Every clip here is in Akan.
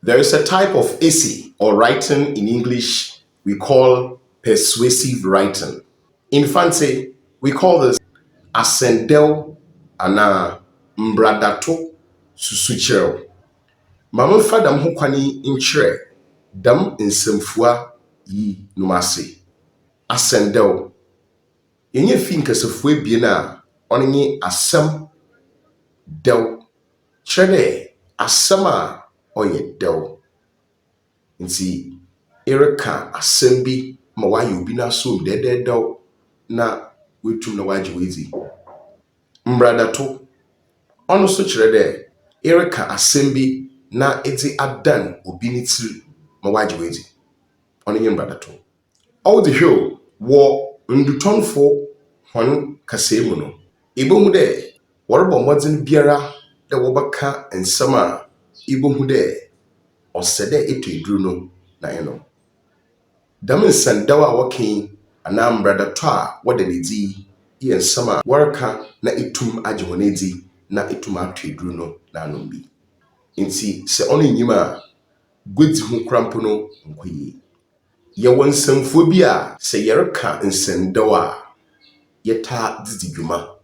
There is a type of essay or writing in English we call persuasive writing. In FANTE, we call this ascendel ana mbradato susuchero. Mama dam ho kwani nkyerɛ dam nsɛmfua yi numase. Ascendel. Yenye fi nkasafua bien a ɔno nye asɛm dɛw. Kyerɛ dɛ asɛm a ɔyɛ dɛw. Nti ereka asɛm bi ma wayɛ obi na so dɛdɛdɛw na wetum na wagye wezi. Mbradato ɔno so kyerɛ dɛ ereka asɛm bi na edze adan obi ne tiri ma wagye wezi. Ɔno nye mbradato. Ɔwɔ de hwɛ wɔ ndutɔnfo hɔn kasae mu no. Ibohu dɛ wɔrebɔ mmɔdzen biara dɛ wɔbɛka nsɛm a ibohu dɛ ɔsɛ dɛ eto eduru no na ɛno. Dam nsɛndaw a wɔka anaa mbradato a wɔda ne dzi yɛ nsɛm a wɔreka na etum agye hɔn edzi na etum ato eduru no na anom bi. Nti sɛ ɔno nyim a gwedzi ho korampo no nkɔ yie. Yɛwɔ nsɛmfo bi a sɛ yɛreka nsɛndaw a yɛtaa dzidzi dwuma.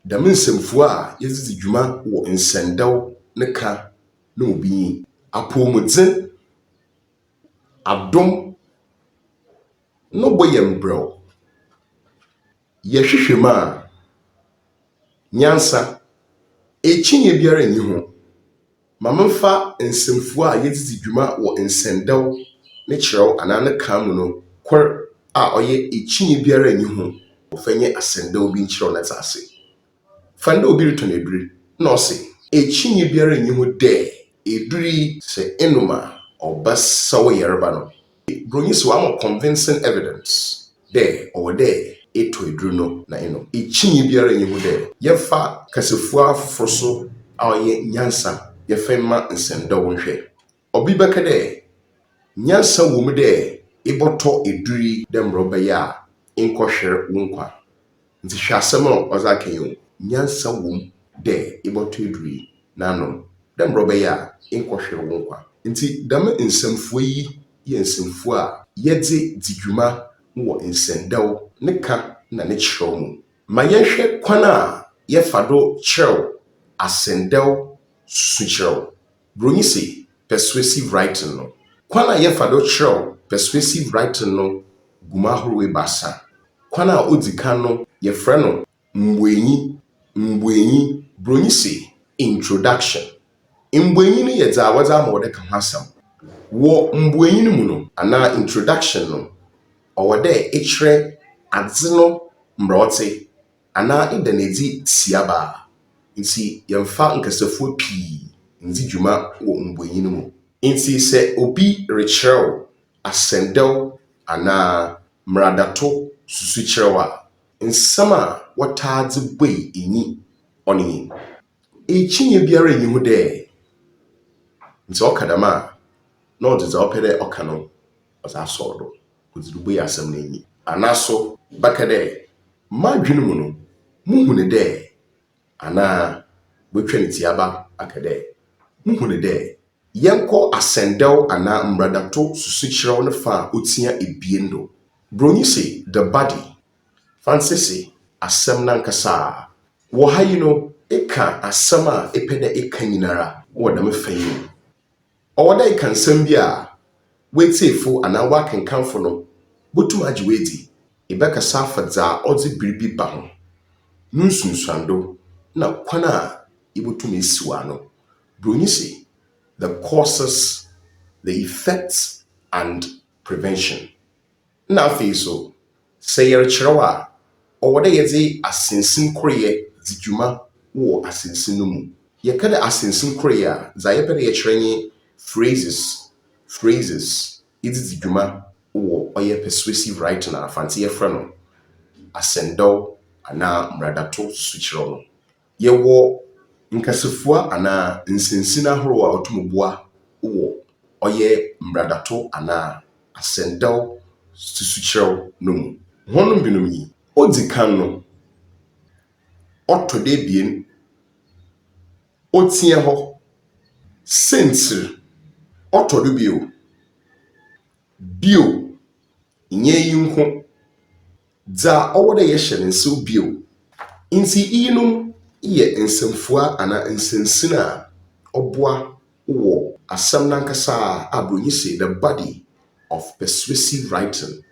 Dam nsɛmfo a yɛdzidzi dwuma wɔ nsɛndaw ne ka na obi apɔmudzen adom no bɔ yɛ mbrɛw. Yɛhwehwɛ mu a nyansa ekyinye biara nyi ho. Mamemfa nsɛmfo a yɛdzidzi dwuma wɔ nsɛndaw ne kyerɛw anaa ne ka mu no kor a ɔyɛ ekyinye biara nyi ho. Ɔfɛnyɛ asɛndaw bi nkyerɛw na tsase. Fanda obi retɔn eduri na ɔse ekyinye biara nyi ho dɛ eduri sɛ enum a ɔbɛsaw yɛreba no. Bronyi so ama convincing evidence dɛ ɔwɔ dɛ eto eduru no na eno. Ekyinye biara nyi ho dɛ yɛfa kasafua afoforo so a ɔyɛ nyansa yɛfɛ ma nsɛndaw nhwɛ. Obi bɛka dɛ nyansa wɔ mu dɛ ebɔtɔ eduri dɛ mbrɛ ɔbɛyɛ a nkɔhwere wo nkwa. Nti hwɛ asɛm a ɔdze aka yi o. Nyansa wɔ mu dɛ ebɔtɔ eduri na anom dɛ mbrɛ ɔbɛyɛ a nkɔhwere wo nkwa. Nti dam nsɛmfo yi yɛ nsɛmfo a yɛdze dzi dwuma wɔ nsɛndaw ne ka na ne kyerɛw mu. Ma yɛhwɛ kwan a yɛfa do kyerɛw asɛndaw susukyerɛw. Bronyi se persuasive writing no. Kwan a yɛfa do kyerɛw persuasive writing no guma ahorow ebaasa. Kwan a odzi kan no yɛfrɛ no mbuenyi. Bronyi se introduction. Mbuenyi no yɛ dza wɔdze ama wɔde ka ho asɛm. Wɔ mbuenyi no mu no anaa introduction no ɔwɔ dɛ ekyerɛ adze no mbrɛ ɔtse anaa eda n'edzi siaba. Nti yɛmfa nkasafua pii ndzi dwuma wɔ mbuenyi no mu. Nti sɛ obi rekyerɛw asɛndaw anaa mbradato susukyerɛw a nsɛm a wɔtaa dze bue enyi ɔno yi. Ekyinye biara nyi ho dɛ nti ɔka dɛm a na ɔdze dza ɔpɛ dɛ ɔka no ɔdze asɔw do. Ɔdze do bue asɛm no enyi. Anaso bɛka dɛ madwene mu no muhu ne dɛ anaa botwa ne tiaba aka dɛ muhu ne dɛ yɛnkɔ asɛndaw anaa mbradato susukyerɛw ne fa a otia ebien do. Bronyi se the body. Fanse se asɛm nankasa. Wɔ ha yi no eka asɛm a epɛ dɛ eka nyinara wɔ dɛm fa yi mu. Ɔwɔ dɛ eka nsɛm bi a wetiefo anaa wakenkanfo no botum agye wedi. Ebɛkasa afa dza ɔdze biribi ba ho. No nsunsuando na kwan a ebotum esiw ano. Bronyi se the causes, the effects, and prevention. Na afei so, sɛ yɛrekyerɛw a, ɔwɔ dɛ yɛdze asensin koreyɛ dzi dwuma wɔ asensin no mu. Yɛka dɛ asensin koreyɛ a, dza yɛpɛ dɛ yɛkyerɛ nye phrases. Yɛdze dzi dwuma wɔ ɔyɛ persuasive writing a FANTE yɛfrɛ no asɛndaw anaa mbradato susukyerɛw no. Yɛwɔ nkasafua anaa nsensin ahorow a ɔtum boa wɔ ɔyɛ mbradato anaa asɛndaw susukyerɛw no mu. Hɔnom binom yi, odzi kan no ɔtɔ da ebien, otia hɔ, sentir, Otodo bio nye yi nko dza ɔwɔ dɛ yɛhyɛ ne nsew bio. Nti iyinum yɛ nsɛmfua ana nsɛnsin a ɔboa wɔ asɛm nankasa a Broni se the body of persuasive writing,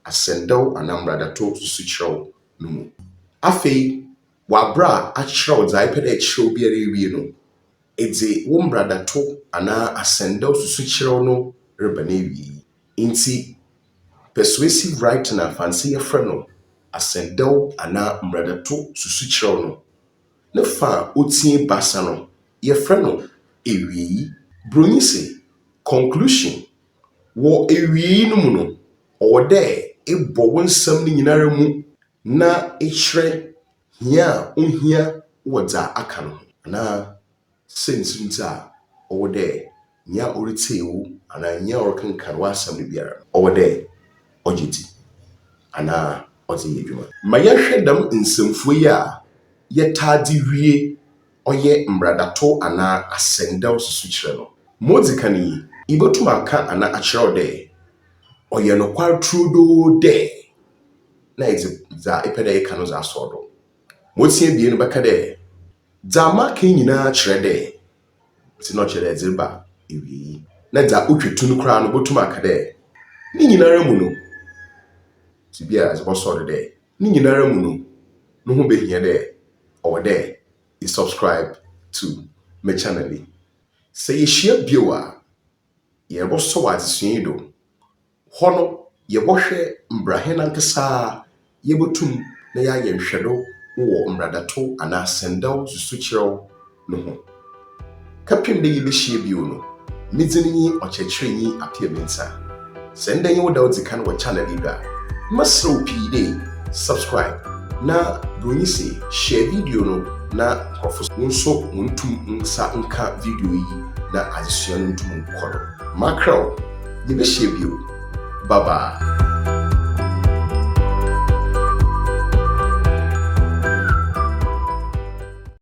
asɛndɛw anaa mmradato susukyerɛw no mu. Afei, w'abra a akyerɛw dza epɛ dɛ ɛkyerɛw biara ewie no, edze wo mmradato anaa asɛndɛw susukyerɛw no reba n'ewie. Nti persuasive writing a FANTE yɛfrɛ no asɛndɛw anaa mmradato susukyerɛw no, ne fa a otie basa no yɛfrɛ no ewieyi. Broni se conclusion wɔ ewieyi no mu no, ɔwɔ dɛ ebɔ wo nsɛm no nyinara mu na ekyerɛ hia a ohia wɔ dza aka no ho, anaa sense nti a ɔwɔ dɛ nya ɔretie wo anaa nya ɔrekenkan w'asɛm no biara ɔwɔ dɛ ɔgye di anaa ɔdze yɛ adwuma. Ma yɛhwɛ dɛm nsɛmfua yi a yɛtaa de wie ɔyɛ mmradato anaa asɛndɛw susukyerɛ no. Modzi kan yi, ibotum aka anaa akyerɛw dɛ ɔyɛ nokwar turodoo dɛ na edze dza epɛ dɛ eka no dza asɔw do. Motie bie no bɛka dɛ dza maka nyinaa kyerɛ dɛ, nti na ɔkyerɛ dɛ edze reba ewieyi. Na dza otwetu no koraa no botum aka dɛ ne nyinara mu no, nti bia edze bɔsɔw do dɛ ne nyinara mu no, no ho behia dɛ ɔwɔ dɛ you subscribe to my channel yi. Sɛ yɛhyia bio a, yɛbɔsɔ wɔ adzesua yi do. Hɔ no, yɛbɔhwɛ mbrahe nankasa a yɛbotum na yɛayɛ nhwɛdo wɔ mmradato anaa asɛndɛw susukyerɛw no ho. Kapem dɛ yɛbɛhyia bio no, me dzin nye ɔkyerɛkyerɛnyi Apia Mensa. Sɛ ndɛ nye wo da wodzi kan wɔ channel yi do a, mɛsrɛ wo pii dɛ subscribe na Broni se share video no na nkurɔfo nso wɔntum nsa nka video yi na adzesua no ntum nkɔ do. Makrɛw, yɛbɛhyia bio. Bye bye.